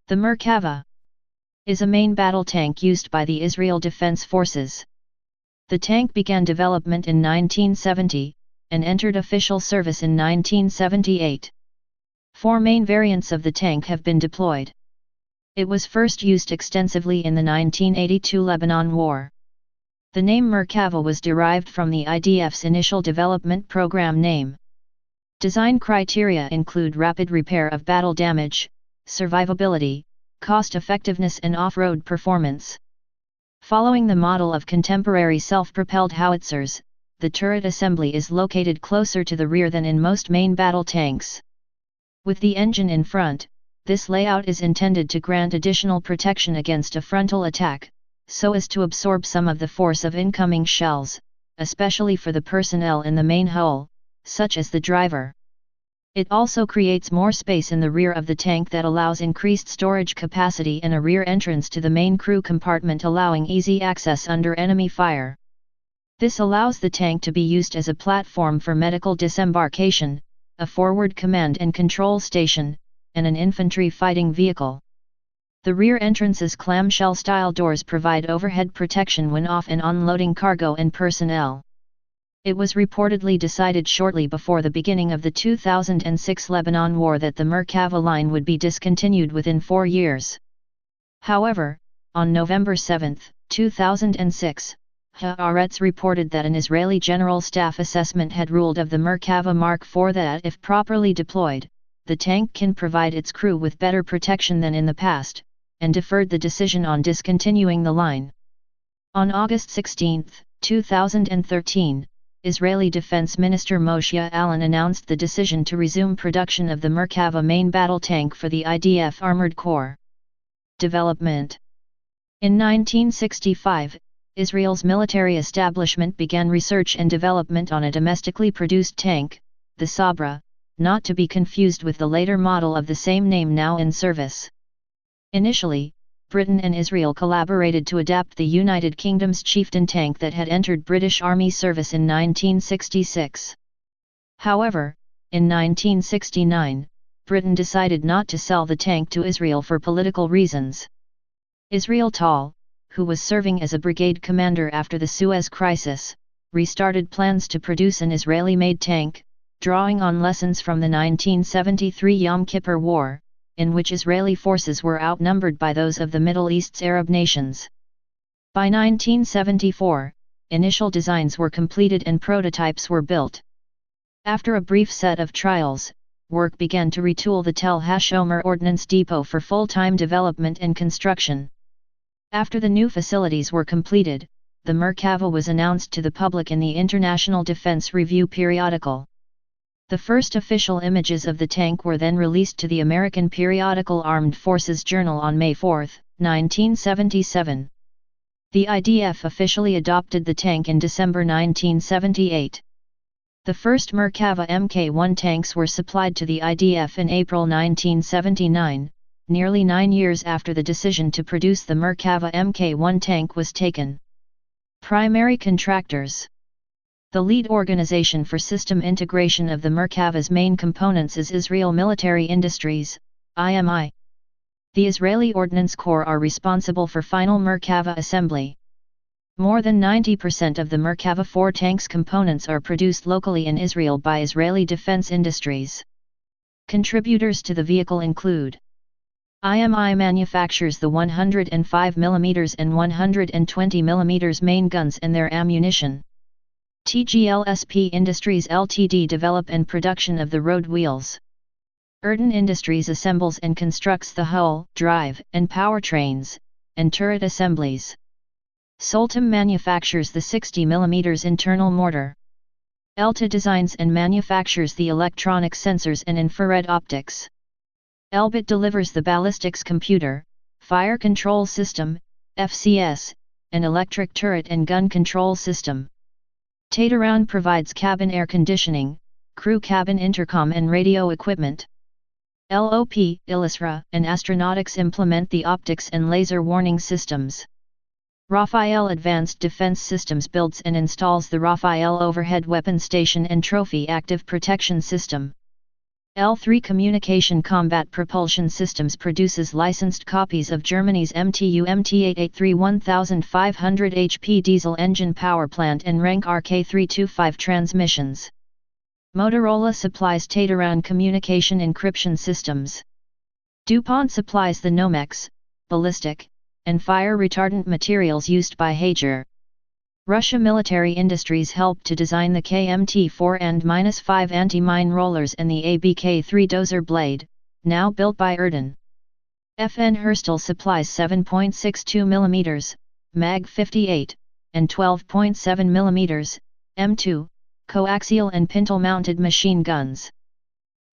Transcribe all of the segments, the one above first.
The Merkava is a main battle tank used by the Israel Defense Forces. The tank began development in 1970, and entered official service in 1978. 4 main variants of the tank have been deployed. It was first used extensively in the 1982 Lebanon War. The name Merkava was derived from the IDF's initial development program name. Design criteria include rapid repair of battle damage, survivability, cost-effectiveness and off-road performance. Following the model of contemporary self-propelled howitzers, the turret assembly is located closer to the rear than in most main battle tanks. With the engine in front, this layout is intended to grant additional protection against a frontal attack, so as to absorb some of the force of incoming shells, especially for the personnel in the main hull, such as the driver. It also creates more space in the rear of the tank that allows increased storage capacity and a rear entrance to the main crew compartment, allowing easy access under enemy fire. This allows the tank to be used as a platform for medical disembarkation, a forward command and control station, and an infantry fighting vehicle. The rear entrance's clamshell-style doors provide overhead protection when off and unloading cargo and personnel. It was reportedly decided shortly before the beginning of the 2006 Lebanon War that the Merkava line would be discontinued within 4 years. However, on November 7, 2006, Haaretz reported that an Israeli General Staff assessment had ruled of the Merkava Mark IV that, if properly deployed, the tank can provide its crew with better protection than in the past, and deferred the decision on discontinuing the line. On August 16, 2013, Israeli Defense Minister Moshe Alon announced the decision to resume production of the Merkava main battle tank for the IDF Armored Corps. Development. In 1965, Israel's military establishment began research and development on a domestically produced tank, the Sabra, not to be confused with the later model of the same name now in service. Initially, Britain and Israel collaborated to adapt the United Kingdom's Chieftain tank that had entered British Army service in 1966. However, in 1969, Britain decided not to sell the tank to Israel for political reasons. Israel Tal, who was serving as a brigade commander after the Suez Crisis, restarted plans to produce an Israeli-made tank, drawing on lessons from the 1973 Yom Kippur War, in which Israeli forces were outnumbered by those of the Middle East's Arab nations. By 1974, initial designs were completed and prototypes were built. After a brief set of trials, work began to retool the Tel HaShomer Ordnance Depot for full-time development and construction. After the new facilities were completed, the Merkava was announced to the public in the International Defense Review periodical. The first official images of the tank were then released to the American periodical Armed Forces Journal on May 4, 1977. The IDF officially adopted the tank in December 1978. The first Merkava Mk1 tanks were supplied to the IDF in April 1979, nearly 9 years after the decision to produce the Merkava Mk1 tank was taken. Primary contractors. The lead organization for system integration of the Merkava's main components is Israel Military Industries, IMI. The Israeli Ordnance Corps are responsible for final Merkava assembly. More than 90% of the Merkava 4 tanks components are produced locally in Israel by Israeli defense industries. Contributors to the vehicle include: IMI manufactures the 105 mm and 120 mm main guns and their ammunition. TGLSP Industries Ltd develop and production of the road wheels. Erden Industries assembles and constructs the hull, drive, and powertrains, and turret assemblies. Soltam manufactures the 60 mm internal mortar. Elta designs and manufactures the electronic sensors and infrared optics. Elbit delivers the ballistics computer, fire control system, FCS, and electric turret and gun control system. Tailor provides cabin air conditioning, crew cabin intercom and radio equipment. LOP, Illusra, and Astronautics implement the optics and laser warning systems. Rafael Advanced Defense Systems builds and installs the Rafael Overhead Weapon Station and Trophy Active Protection System. L3 Communication Combat Propulsion Systems produces licensed copies of Germany's MTU MT883 1500 HP diesel engine power plant and Rank RK325 transmissions. Motorola supplies Tailor communication encryption systems. DuPont supplies the Nomex, ballistic, and fire retardant materials used by Hager. Russia Military Industries helped to design the KMT-4 and -5 anti-mine rollers and the ABK-3 dozer blade, now built by Erden. FN Herstal supplies 7.62 mm, Mag 58, and 12.7 mm, M2, coaxial and pintle-mounted machine guns.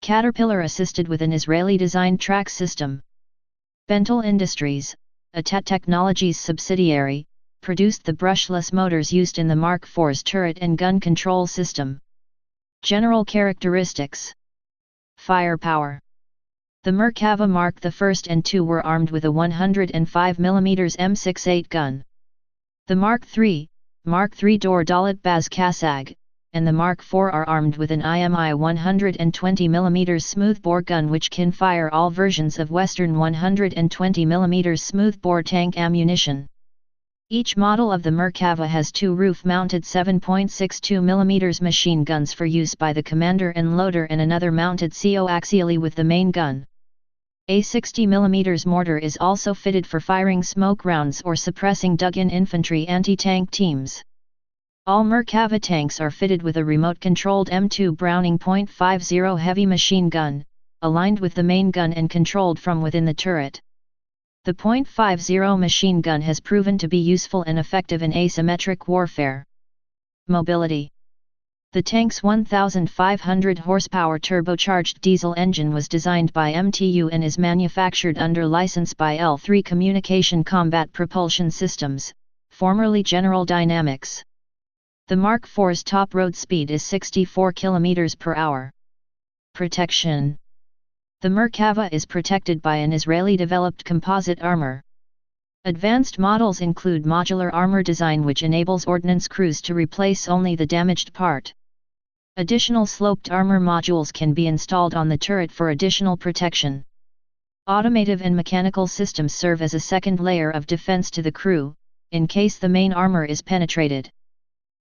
Caterpillar assisted with an Israeli-designed track system. Bentel Industries, a TAT Technologies subsidiary, produced the brushless motors used in the Mark IV's turret and gun control system. General characteristics. Firepower. The Merkava Mark I and II were armed with a 105 mm M68 gun. The Mark III Dor Dalit Baz Kasag, and the Mark IV are armed with an IMI 120 mm smoothbore gun which can fire all versions of Western 120 mm smoothbore tank ammunition. Each model of the Merkava has two roof-mounted 7.62 mm machine guns for use by the commander and loader and another mounted coaxially with the main gun. A 60 mm mortar is also fitted for firing smoke rounds or suppressing dug-in infantry anti-tank teams. All Merkava tanks are fitted with a remote-controlled M2 Browning .50 heavy machine gun, aligned with the main gun and controlled from within the turret. The .50 machine gun has proven to be useful and effective in asymmetric warfare. Mobility. The tank's 1,500 horsepower turbocharged diesel engine was designed by MTU and is manufactured under license by L3 Communication Combat Propulsion Systems, formerly General Dynamics. The Mark IV's top road speed is 64 km per hour. Protection. The Merkava is protected by an Israeli-developed composite armor. Advanced models include modular armor design which enables ordnance crews to replace only the damaged part. Additional sloped armor modules can be installed on the turret for additional protection. Automotive and mechanical systems serve as a second layer of defense to the crew, in case the main armor is penetrated.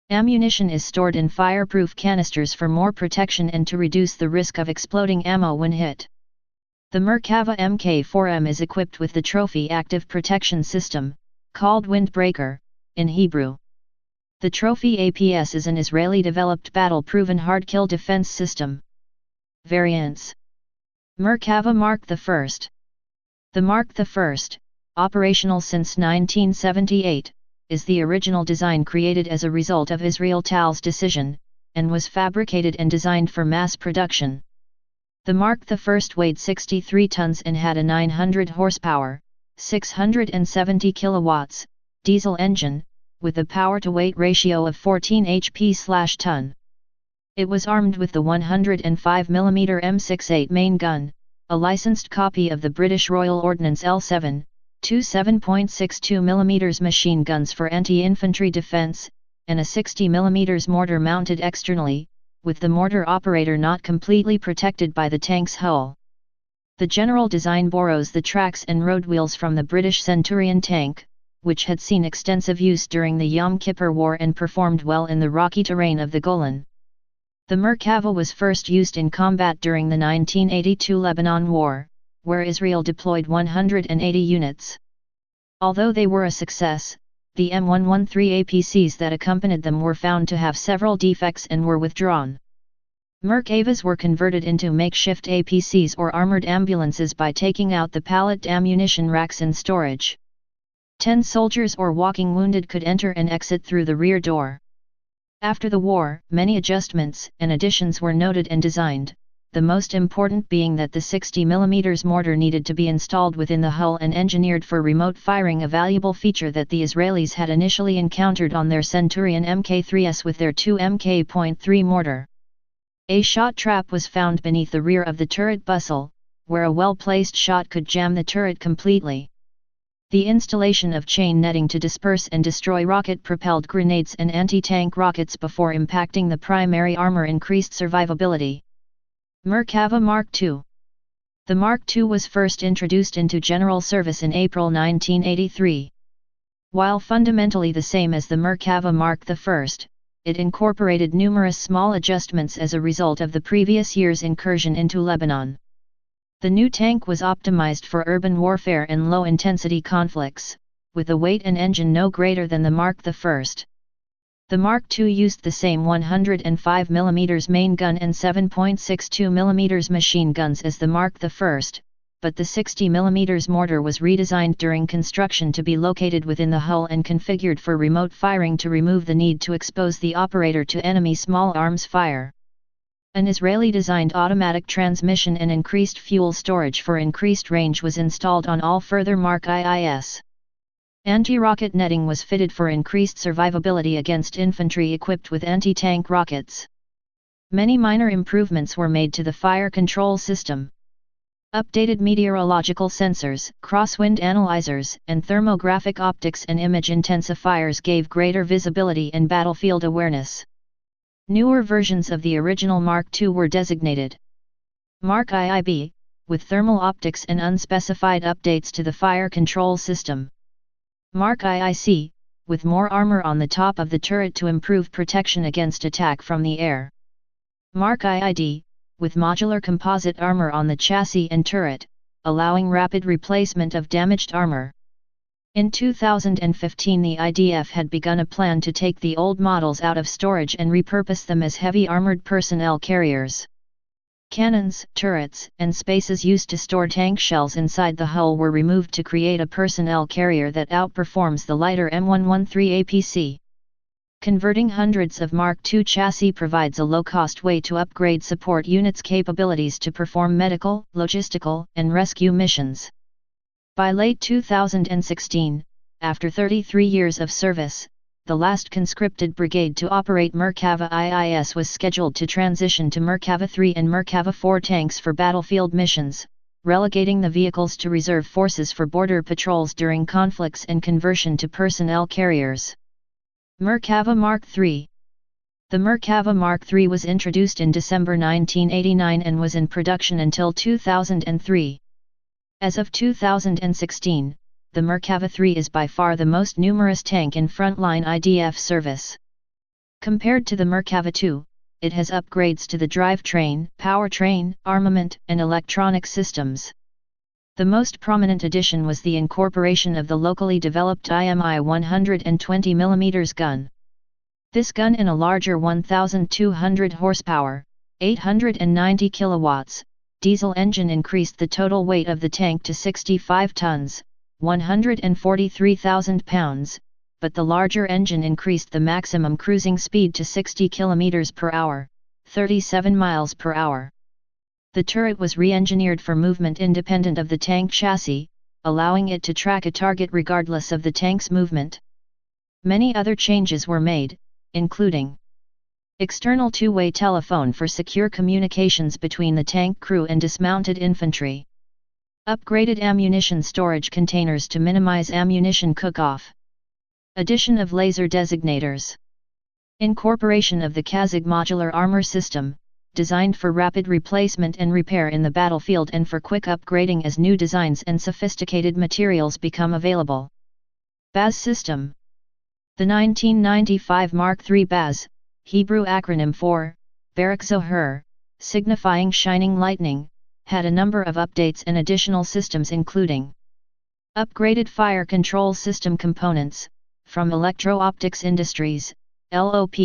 Ammunition is stored in fireproof canisters for more protection and to reduce the risk of exploding ammo when hit. The Merkava Mk4M is equipped with the Trophy Active Protection System, called Windbreaker, in Hebrew. The Trophy APS is an Israeli-developed battle-proven hard-kill defense system. Variants. Merkava Mark I. The Mark I, operational since 1978, is the original design created as a result of Israel TAL's decision, and was fabricated and designed for mass production. The Mark I weighed 63 tons and had a 900 horsepower, 670 kilowatts, diesel engine, with a power-to-weight ratio of 14 HP/ton. It was armed with the 105 mm M68 main gun, a licensed copy of the British Royal Ordnance L7, two 7.62 mm machine guns for anti-infantry defence, and a 60 mm mortar mounted externally, with the mortar operator not completely protected by the tank's hull. The general design borrows the tracks and road wheels from the British Centurion tank, which had seen extensive use during the Yom Kippur War and performed well in the rocky terrain of the Golan. The Merkava was first used in combat during the 1982 Lebanon War, where Israel deployed 180 units. Although they were a success, the M113 APCs that accompanied them were found to have several defects and were withdrawn. Merkavas were converted into makeshift APCs or armored ambulances by taking out the pallet ammunition racks in storage. 10 soldiers or walking wounded could enter and exit through the rear door. After the war, many adjustments and additions were noted and designed, the most important being that the 60 mm mortar needed to be installed within the hull and engineered for remote firing, a valuable feature that the Israelis had initially encountered on their Centurion Mk3s with their 2 Mk.3 mortar. A shot trap was found beneath the rear of the turret bustle, where a well-placed shot could jam the turret completely. The installation of chain netting to disperse and destroy rocket-propelled grenades and anti-tank rockets before impacting the primary armor increased survivability. Merkava Mark II. The Mark II was first introduced into general service in April 1983. While fundamentally the same as the Merkava Mark I, it incorporated numerous small adjustments as a result of the previous year's incursion into Lebanon. The new tank was optimized for urban warfare and low-intensity conflicts, with a weight and engine no greater than the Mark I. The Mark II used the same 105 mm main gun and 7.62 mm machine guns as the Mark I, but the 60 mm mortar was redesigned during construction to be located within the hull and configured for remote firing to remove the need to expose the operator to enemy small arms fire. An Israeli-designed automatic transmission and increased fuel storage for increased range was installed on all further Mark IIs. Anti-rocket netting was fitted for increased survivability against infantry equipped with anti-tank rockets. Many minor improvements were made to the fire control system. Updated meteorological sensors, crosswind analyzers, and thermographic optics and image intensifiers gave greater visibility and battlefield awareness. Newer versions of the original Mark II were designated Mark IIB, with thermal optics and unspecified updates to the fire control system. Mark IIC, with more armor on the top of the turret to improve protection against attack from the air. Mark IID, with modular composite armor on the chassis and turret, allowing rapid replacement of damaged armor. In 2015 the IDF had begun a plan to take the old models out of storage and repurpose them as heavy armored personnel carriers. Cannons, turrets, and spaces used to store tank shells inside the hull were removed to create a personnel carrier that outperforms the lighter M113 APC. Converting hundreds of Mark II chassis provides a low-cost way to upgrade support units' capabilities to perform medical, logistical, and rescue missions. By late 2016, after 33 years of service, the last conscripted brigade to operate Merkava IIs was scheduled to transition to Merkava III and Merkava IV tanks for battlefield missions, relegating the vehicles to reserve forces for border patrols during conflicts and conversion to personnel carriers. Merkava Mark III. The Merkava Mark III was introduced in December 1989 and was in production until 2003. As of 2016, the Merkava III is by far the most numerous tank in frontline IDF service. Compared to the Merkava II, it has upgrades to the drivetrain, powertrain, armament, and electronic systems. The most prominent addition was the incorporation of the locally developed IMI 120 mm gun. This gun in a larger 1,200 horsepower, 890 kilowatts, diesel engine increased the total weight of the tank to 65 tons, 143,000 pounds, but the larger engine increased the maximum cruising speed to 60 km per hour, 37 miles per hour. The turret was re-engineered for movement independent of the tank chassis, allowing it to track a target regardless of the tank's movement. Many other changes were made, including external two-way telephone for secure communications between the tank crew and dismounted infantry. Upgraded ammunition storage containers to minimize ammunition cook-off. Addition of laser designators. Incorporation of the Kazakh modular armor system, designed for rapid replacement and repair in the battlefield and for quick upgrading as new designs and sophisticated materials become available. BAZ system. The 1995 Mark III BAZ, Hebrew acronym for Barak Zohar, signifying shining lightning, had a number of updates and additional systems including upgraded fire control system components, from Electro-Optics Industries, LOP,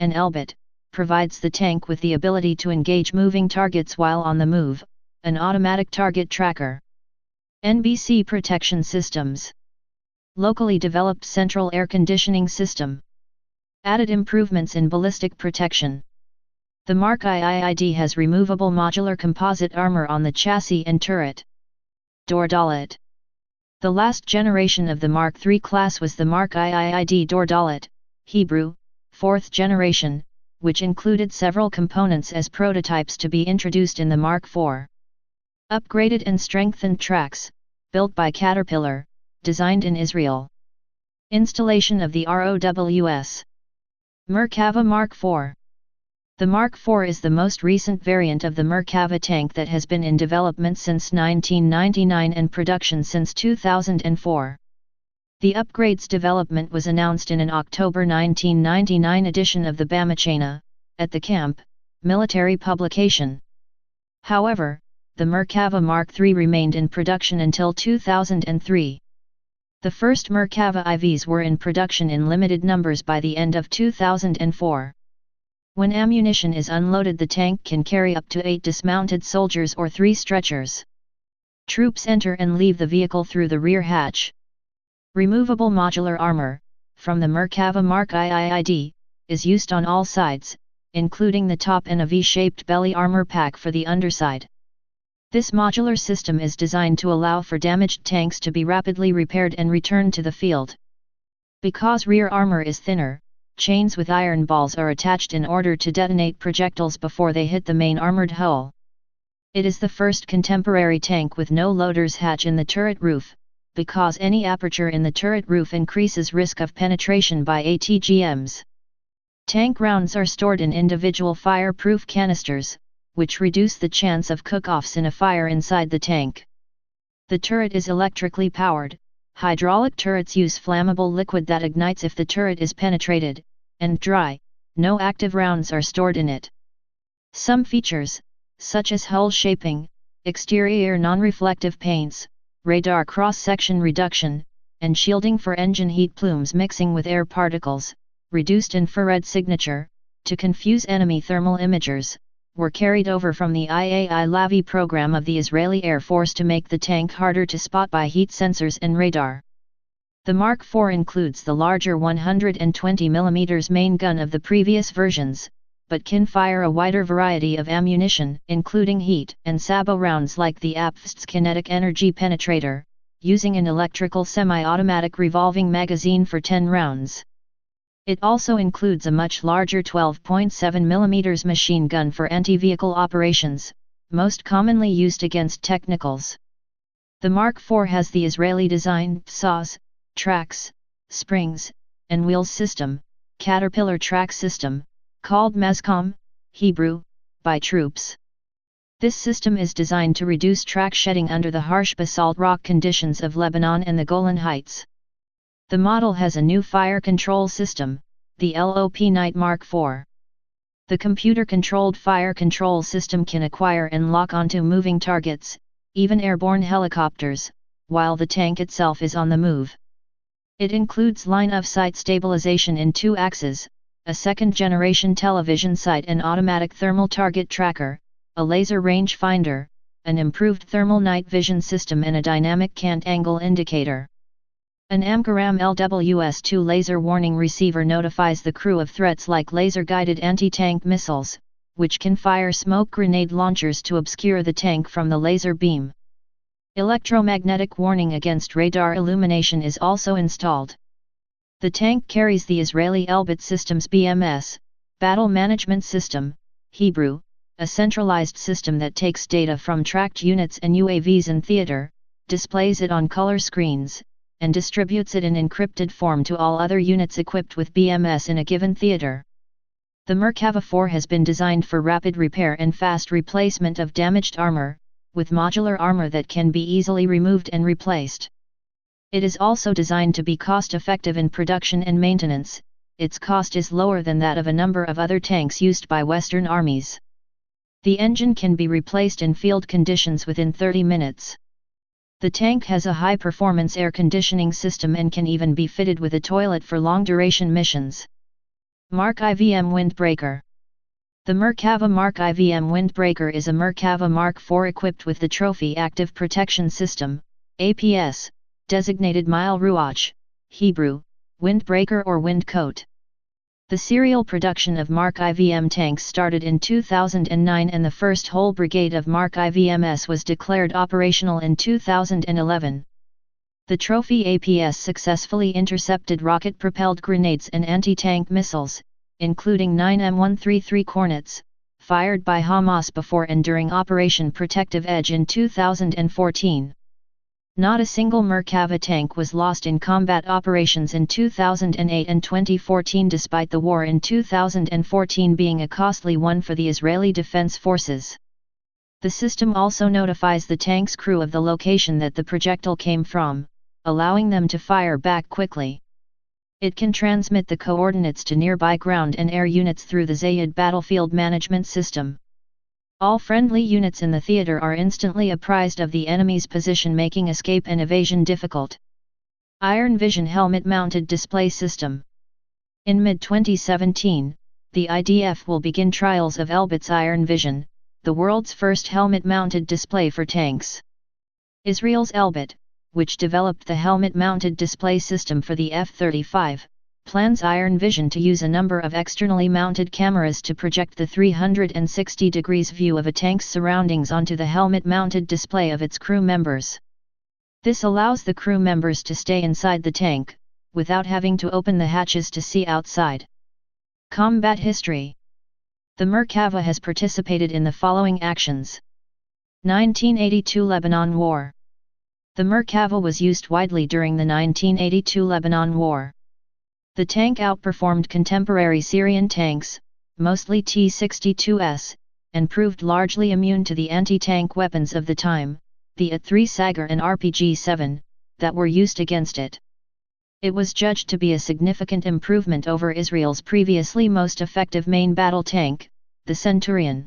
and Elbit, provides the tank with the ability to engage moving targets while on the move, an automatic target tracker. NBC protection systems. Locally developed central air conditioning system. Added improvements in ballistic protection. The Mark IID has removable modular composite armor on the chassis and turret. Door-dalet. The last generation of the Mark III class was the Mark IID door-dalet, Hebrew, 4th generation, which included several components as prototypes to be introduced in the Mark IV. Upgraded and strengthened tracks, built by Caterpillar, designed in Israel. Installation of the ROWS. Merkava Mark IV. The Mark IV is the most recent variant of the Merkava tank that has been in development since 1999 and production since 2004. The upgrade's development was announced in an October 1999 edition of the Bamachana, at the camp, military publication. However, the Merkava Mark III remained in production until 2003. The first Merkava IVs were in production in limited numbers by the end of 2004. When ammunition is unloaded, the tank can carry up to 8 dismounted soldiers or 3 stretchers. Troops enter and leave the vehicle through the rear hatch. Removable modular armor, from the Merkava Mark IIID, is used on all sides, including the top and a V-shaped belly armor pack for the underside. This modular system is designed to allow for damaged tanks to be rapidly repaired and returned to the field. Because rear armor is thinner, chains with iron balls are attached in order to detonate projectiles before they hit the main armored hull. It is the first contemporary tank with no loader's hatch in the turret roof, because any aperture in the turret roof increases risk of penetration by ATGMs. Tank rounds are stored in individual fireproof canisters, which reduce the chance of cook-offs in a fire inside the tank. The turret is electrically powered. Hydraulic turrets use flammable liquid that ignites if the turret is penetrated, and dry, no active rounds are stored in it. Some features, such as hull shaping, exterior non-reflective paints, radar cross-section reduction, and shielding for engine heat plumes mixing with air particles, reduced infrared signature, to confuse enemy thermal imagers, were carried over from the IAI Lavi program of the Israeli Air Force to make the tank harder to spot by heat sensors and radar. The Mark IV includes the larger 120mm main gun of the previous versions, but can fire a wider variety of ammunition, including heat and sabot rounds like the APFST's kinetic energy penetrator, using an electrical semi-automatic revolving magazine for 10 rounds. It also includes a much larger 12.7mm machine gun for anti-vehicle operations, most commonly used against technicals. The Mark IV has the Israeli-designed saws, tracks, springs, and wheels system, Caterpillar track system, called Mezcom, Hebrew, by troops. This system is designed to reduce track shedding under the harsh basalt rock conditions of Lebanon and the Golan Heights. The model has a new fire control system, the LOP Knight Mark IV. The computer-controlled fire control system can acquire and lock onto moving targets, even airborne helicopters, while the tank itself is on the move. It includes line-of-sight stabilization in 2 axes, a second-generation television sight and automatic thermal target tracker, a laser range finder, an improved thermal night vision system and a dynamic cant angle indicator. An Amcaram LWS-2 laser warning receiver notifies the crew of threats like laser-guided anti-tank missiles, which can fire smoke grenade launchers to obscure the tank from the laser beam. Electromagnetic warning against radar illumination is also installed. The tank carries the Israeli Elbit Systems BMS, Battle Management System, Hebrew, a centralized system that takes data from tracked units and UAVs in theater, displays it on color screens, and distributes it in encrypted form to all other units equipped with BMS in a given theater. The Merkava IV has been designed for rapid repair and fast replacement of damaged armor, with modular armor that can be easily removed and replaced. It is also designed to be cost-effective in production and maintenance. Its cost is lower than that of a number of other tanks used by Western armies. The engine can be replaced in field conditions within 30 minutes. The tank has a high-performance air conditioning system and can even be fitted with a toilet for long-duration missions. Mark IVM Windbreaker. The Merkava Mark IVM Windbreaker is a Merkava Mark IV equipped with the Trophy Active Protection System, APS, designated Mile Ruach, Hebrew, windbreaker or wind coat. The serial production of Mark IVM tanks started in 2009 and the first whole brigade of Mark IVMs was declared operational in 2011. The Trophy APS successfully intercepted rocket-propelled grenades and anti-tank missiles, including 9 M133 Cornets, fired by Hamas before and during Operation Protective Edge in 2014. Not a single Merkava tank was lost in combat operations in 2008 and 2014, despite the war in 2014 being a costly one for the Israeli Defense Forces. The system also notifies the tank's crew of the location that the projectile came from, allowing them to fire back quickly. It can transmit the coordinates to nearby ground and air units through the Zayed battlefield management system. All friendly units in the theater are instantly apprised of the enemy's position, making escape and evasion difficult. Iron Vision helmet-mounted display system. In mid-2017, the IDF will begin trials of Elbit's Iron Vision, the world's first helmet-mounted display for tanks. Israel's Elbit, which developed the helmet-mounted display system for the F-35, plans Iron Vision to use a number of externally mounted cameras to project the 360 degrees view of a tank's surroundings onto the helmet-mounted display of its crew members. This allows the crew members to stay inside the tank, without having to open the hatches to see outside. Combat history. The Merkava has participated in the following actions. 1982 Lebanon War. The Merkava was used widely during the 1982 Lebanon War. The tank outperformed contemporary Syrian tanks, mostly T-62s, and proved largely immune to the anti-tank weapons of the time, the AT-3 Sagar and RPG-7, that were used against it. It was judged to be a significant improvement over Israel's previously most effective main battle tank, the Centurion.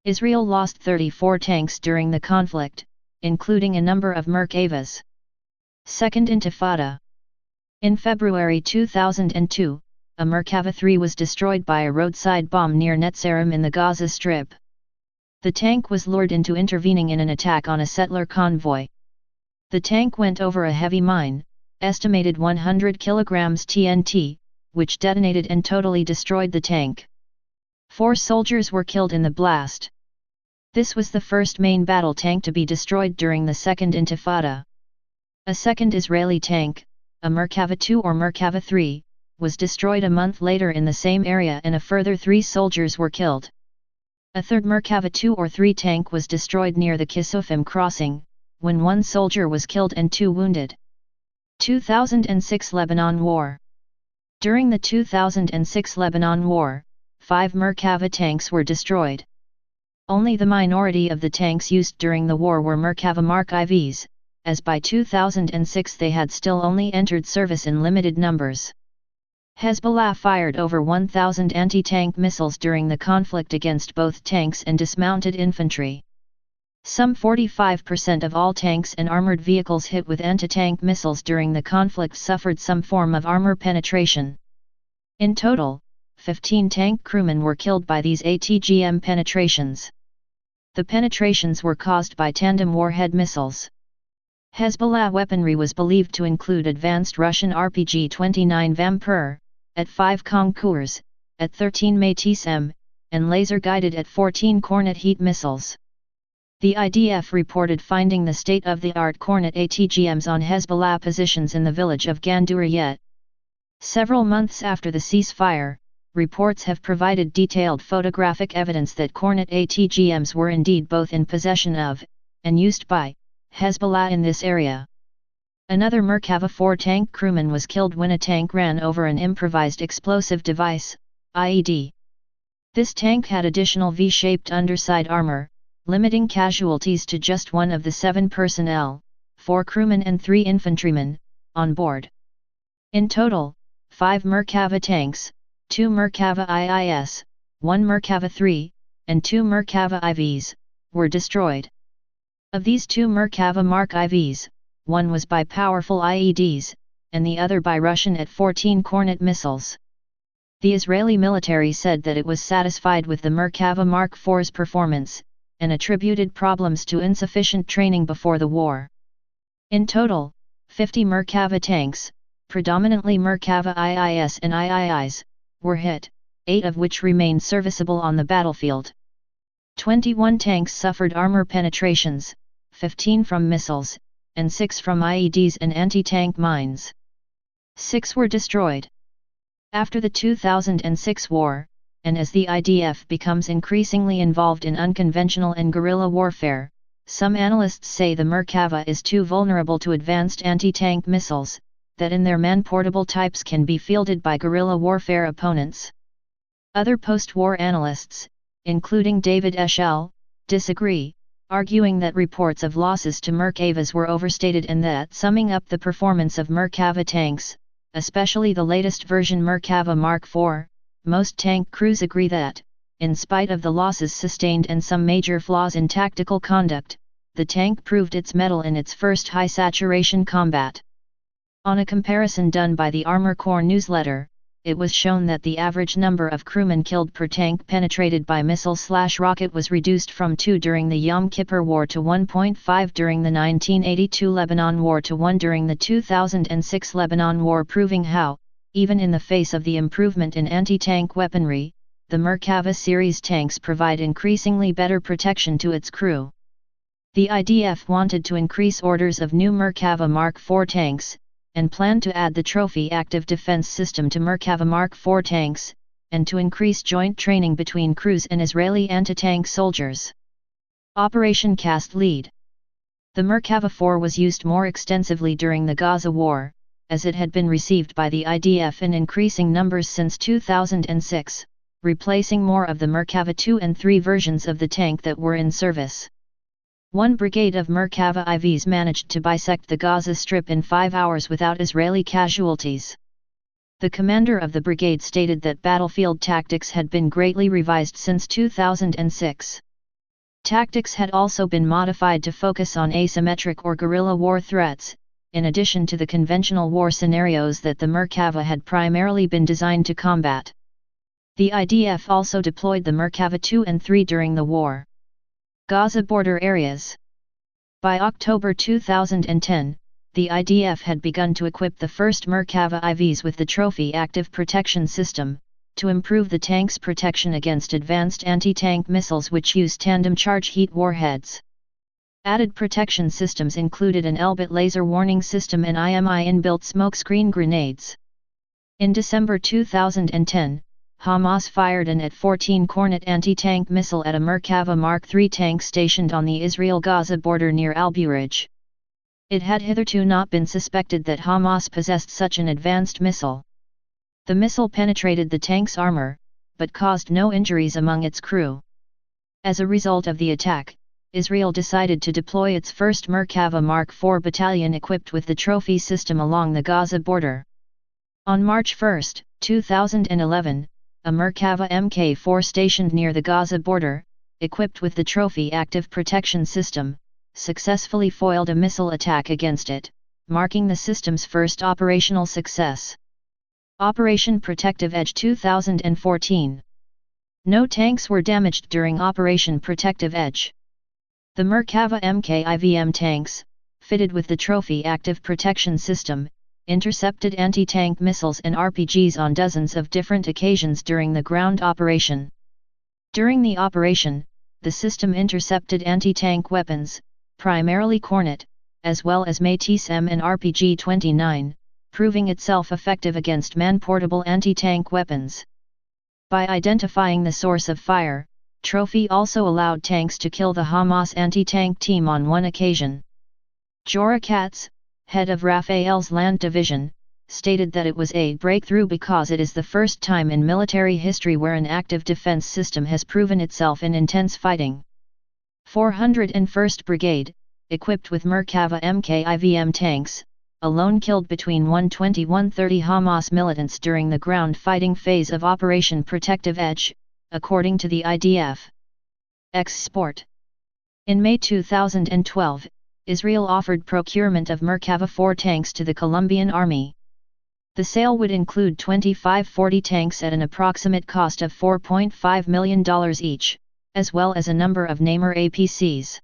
Israel lost 34 tanks during the conflict, including a number of Merkavas. Second Intifada. In February 2002, a Merkava 3 was destroyed by a roadside bomb near Netzarim in the Gaza Strip. The tank was lured into intervening in an attack on a settler convoy. The tank went over a heavy mine, estimated 100 kilograms TNT, which detonated and totally destroyed the tank. 4 soldiers were killed in the blast. This was the first main battle tank to be destroyed during the Second Intifada. A second Israeli tank, a Merkava 2 or Merkava 3, was destroyed a month later in the same area and a further 3 soldiers were killed. A third Merkava 2 or 3 tank was destroyed near the Kisufim crossing, when 1 soldier was killed and 2 wounded. 2006 Lebanon War. During the 2006 Lebanon War, 5 Merkava tanks were destroyed. Only the minority of the tanks used during the war were Merkava Mark IVs, as by 2006 they had still only entered service in limited numbers. Hezbollah fired over 1,000 anti-tank missiles during the conflict against both tanks and dismounted infantry. Some 45% of all tanks and armored vehicles hit with anti-tank missiles during the conflict suffered some form of armor penetration. In total, 15 tank crewmen were killed by these ATGM penetrations. The penetrations were caused by tandem warhead missiles. Hezbollah weaponry was believed to include advanced Russian RPG-29 Vampir, at 5 Concours, at 13 Meituses, and laser-guided at 14 Kornet heat missiles. The IDF reported finding the state-of-the-art Kornet ATGMs on Hezbollah positions in the village of Gandouriyet. Several months after the ceasefire, reports have provided detailed photographic evidence that Kornet ATGMs were indeed both in possession of, and used by, Hezbollah in this area. Another Merkava 4 tank crewman was killed when a tank ran over an improvised explosive device, IED. This tank had additional V-shaped underside armor, limiting casualties to just 1 of the 7 personnel, 4 crewmen and 3 infantrymen, on board. In total, 5 Merkava tanks, 2 Merkava IIS, 1 Merkava 3, and 2 Merkava IVs, were destroyed. Of these 2 Merkava Mark IVs, one was by powerful IEDs, and the other by Russian At-14 Kornet missiles. The Israeli military said that it was satisfied with the Merkava Mark IV's performance, and attributed problems to insufficient training before the war. In total, 50 Merkava tanks, predominantly Merkava IIS and IIIs, were hit, 8 of which remained serviceable on the battlefield. 21 tanks suffered armor penetrations, 15 from missiles, and 6 from IEDs and anti-tank mines. 6 were destroyed. After the 2006 war, and as the IDF becomes increasingly involved in unconventional and guerrilla warfare, Some analysts say the Merkava is too vulnerable to advanced anti-tank missiles, that in their man-portable types can be fielded by guerrilla warfare opponents. Other post-war analysts, including David Eshel, disagree, arguing that reports of losses to Merkavas were overstated and that summing up the performance of Merkava tanks, especially the latest version Merkava Mark IV, most tank crews agree that, in spite of the losses sustained and some major flaws in tactical conduct, the tank proved its mettle in its first high-saturation combat. On a comparison done by the Armor Corps newsletter, it was shown that the average number of crewmen killed per tank penetrated by missile/rocket was reduced from 2 during the Yom Kippur War to 1.5 during the 1982 Lebanon War to 1 during the 2006 Lebanon War, proving how, even in the face of the improvement in anti-tank weaponry, the Merkava series tanks provide increasingly better protection to its crew. The IDF wanted to increase orders of new Merkava Mark IV tanks, and planned to add the Trophy Active Defense System to Merkava Mark IV tanks, and to increase joint training between crews and Israeli anti-tank soldiers. Operation Cast Lead. The Merkava IV was used more extensively during the Gaza War, as it had been received by the IDF in increasing numbers since 2006, replacing more of the Merkava II and III versions of the tank that were in service. One brigade of Merkava IVs managed to bisect the Gaza Strip in 5 hours without Israeli casualties. The commander of the brigade stated that battlefield tactics had been greatly revised since 2006. Tactics had also been modified to focus on asymmetric or guerrilla war threats, in addition to the conventional war scenarios that the Merkava had primarily been designed to combat. The IDF also deployed the Merkava II and III during the war. Gaza border areas. By October 2010, the IDF had begun to equip the first Merkava IVs with the Trophy Active Protection System, to improve the tank's protection against advanced anti-tank missiles which use tandem charge heat warheads. Added protection systems included an Elbit laser warning system and IMI inbuilt smokescreen grenades. In December 2010, Hamas fired an At-14 Kornet anti-tank missile at a Merkava Mark III tank stationed on the Israel-Gaza border near Al-Burej. It had hitherto not been suspected that Hamas possessed such an advanced missile. The missile penetrated the tank's armor, but caused no injuries among its crew. As a result of the attack, Israel decided to deploy its first Merkava Mark IV battalion equipped with the Trophy system along the Gaza border. On March 1, 2011, a Merkava Mk4 stationed near the Gaza border, equipped with the Trophy Active Protection System, successfully foiled a missile attack against it, marking the system's first operational success. Operation Protective Edge 2014. No tanks were damaged during Operation Protective Edge. The Merkava Mk-IVM tanks, fitted with the Trophy Active Protection System, intercepted anti-tank missiles and RPGs on dozens of different occasions during the ground operation. During the operation, the system intercepted anti-tank weapons, primarily Kornet, as well as meatuses and RPG-29, proving itself effective against man-portable anti-tank weapons. By identifying the source of fire, Trophy also allowed tanks to kill the Hamas anti-tank team on one occasion. Jorah Katz, head of Rafael's Land Division, stated that it was a breakthrough because it is the first time in military history where an active defense system has proven itself in intense fighting. 401st Brigade, equipped with Merkava Mk-IVM tanks, alone killed between 120–130 Hamas militants during the ground fighting phase of Operation Protective Edge, according to the IDF. Export. In May 2012, Israel offered procurement of Merkava IV tanks to the Colombian Army. The sale would include 25-40 tanks at an approximate cost of $4.5 million each, as well as a number of Namer APCs.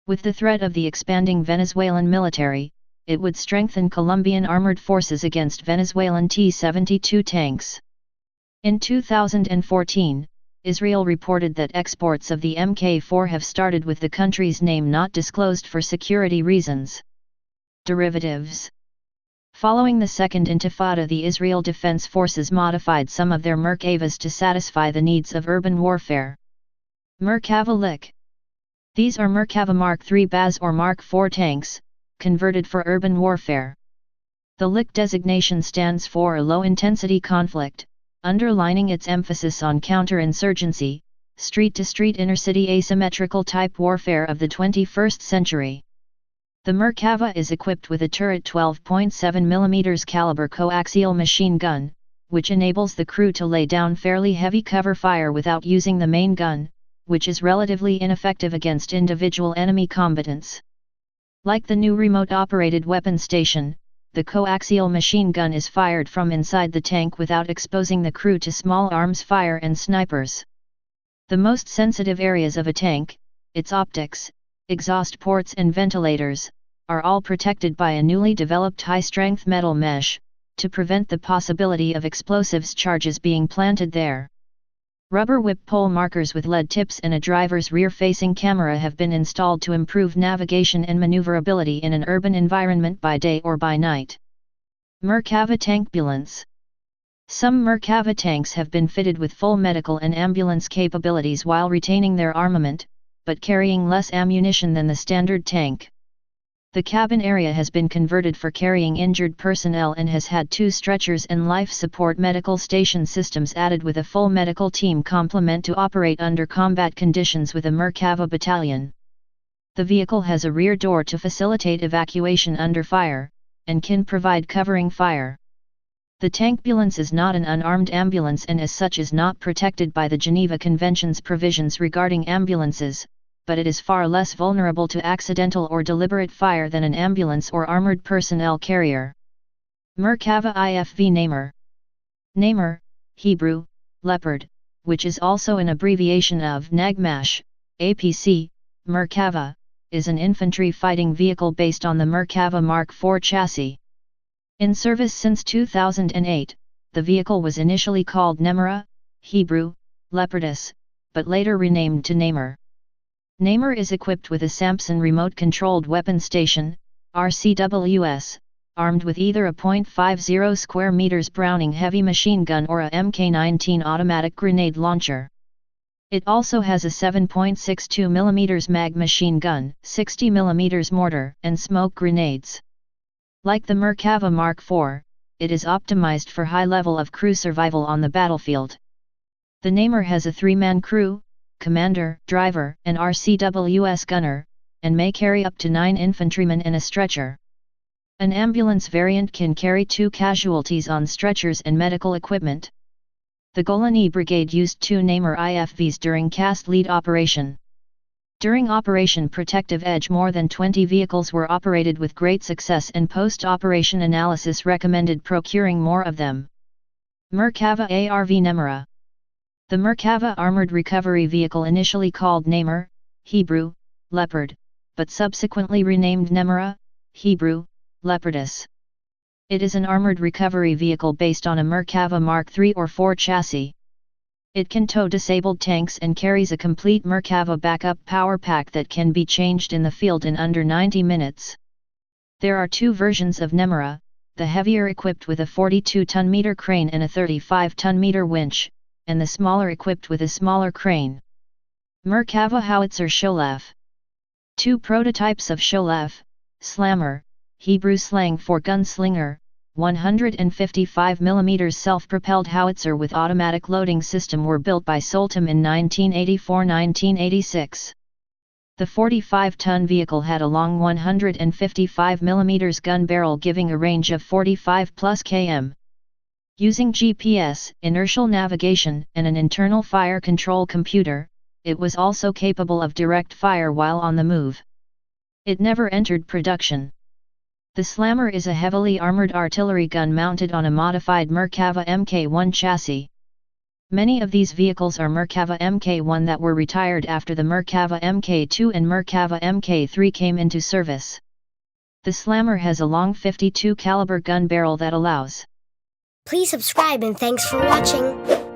With the threat of the expanding Venezuelan military, it would strengthen Colombian armored forces against Venezuelan T-72 tanks. In 2014, Israel reported that exports of the Mk4 have started with the country's name not disclosed for security reasons. Derivatives. Following the Second Intifada, the Israel Defense Forces modified some of their Merkavas to satisfy the needs of urban warfare. Merkava Lick. These are Merkava Mark III BAS or Mark IV tanks, converted for urban warfare. The LIC designation stands for low-intensity conflict, underlining its emphasis on counterinsurgency, street-to-street inner-city asymmetrical type warfare of the 21st century. The Merkava is equipped with a turret 12.7 mm caliber coaxial machine gun, which enables the crew to lay down fairly heavy cover fire without using the main gun, which is relatively ineffective against individual enemy combatants. Like the new remote-operated weapon station, the coaxial machine gun is fired from inside the tank without exposing the crew to small arms fire and snipers. The most sensitive areas of a tank, its optics, exhaust ports and ventilators, are all protected by a newly developed high-strength metal mesh, to prevent the possibility of explosives charges being planted there. Rubber whip pole markers with lead tips and a driver's rear-facing camera have been installed to improve navigation and maneuverability in an urban environment by day or by night. Merkava Tankbulance. Some Merkava tanks have been fitted with full medical and ambulance capabilities while retaining their armament, but carrying less ammunition than the standard tank. The cabin area has been converted for carrying injured personnel and has had 2 stretchers and life support medical station systems added with a full medical team complement to operate under combat conditions with a Merkava battalion. The vehicle has a rear door to facilitate evacuation under fire, and can provide covering fire. The tankbulance is not an unarmed ambulance and as such is not protected by the Geneva Convention's provisions regarding ambulances, but it is far less vulnerable to accidental or deliberate fire than an ambulance or armored personnel carrier. Merkava IFV Namer. Namer, Hebrew, leopard, which is also an abbreviation of Nagmash, APC, Merkava, is an infantry fighting vehicle based on the Merkava Mark IV chassis. In service since 2008, the vehicle was initially called Nemera, Hebrew, Leopardus, but later renamed to Namer. Namer is equipped with a Samson remote-controlled weapon station, RCWS, armed with either a .50 square meters Browning heavy machine gun or a Mk19 automatic grenade launcher. It also has a 7.62 mm mag machine gun, 60 mm mortar, and smoke grenades. Like the Merkava Mark IV, it is optimized for high level of crew survival on the battlefield. The Namer has a 3-man crew, commander, driver, and RCWS gunner, and may carry up to 9 infantrymen and a stretcher. An ambulance variant can carry 2 casualties on stretchers and medical equipment. The Golani Brigade used 2 Namer IFVs during cast lead operation. During Operation Protective Edge more than 20 vehicles were operated with great success and post-operation analysis recommended procuring more of them. Merkava ARV Nemera. The Merkava Armored Recovery Vehicle initially called Namer, Hebrew, Leopard, but subsequently renamed Nemera, Hebrew, Leopardus. It is an armored recovery vehicle based on a Merkava Mark III or IV chassis. It can tow disabled tanks and carries a complete Merkava backup power pack that can be changed in the field in under 90 minutes. There are 2 versions of Nemera, the heavier equipped with a 42-ton meter crane and a 35-ton meter winch, and the smaller equipped with a smaller crane. Merkava Howitzer Sholaf. 2 prototypes of Sholaf, Slammer, Hebrew slang for gunslinger, 155 mm self-propelled howitzer with automatic loading system were built by Soltam in 1984-1986. The 45-ton vehicle had a long 155 mm gun barrel giving a range of 45 plus km. Using GPS, inertial navigation, and an internal fire control computer, it was also capable of direct fire while on the move. It never entered production. The Slammer is a heavily armored artillery gun mounted on a modified Merkava Mk1 chassis. Many of these vehicles are Merkava Mk1 that were retired after the Merkava Mk2 and Merkava Mk3 came into service. The Slammer has a long 52 caliber gun barrel that allows. Please subscribe and thanks for watching.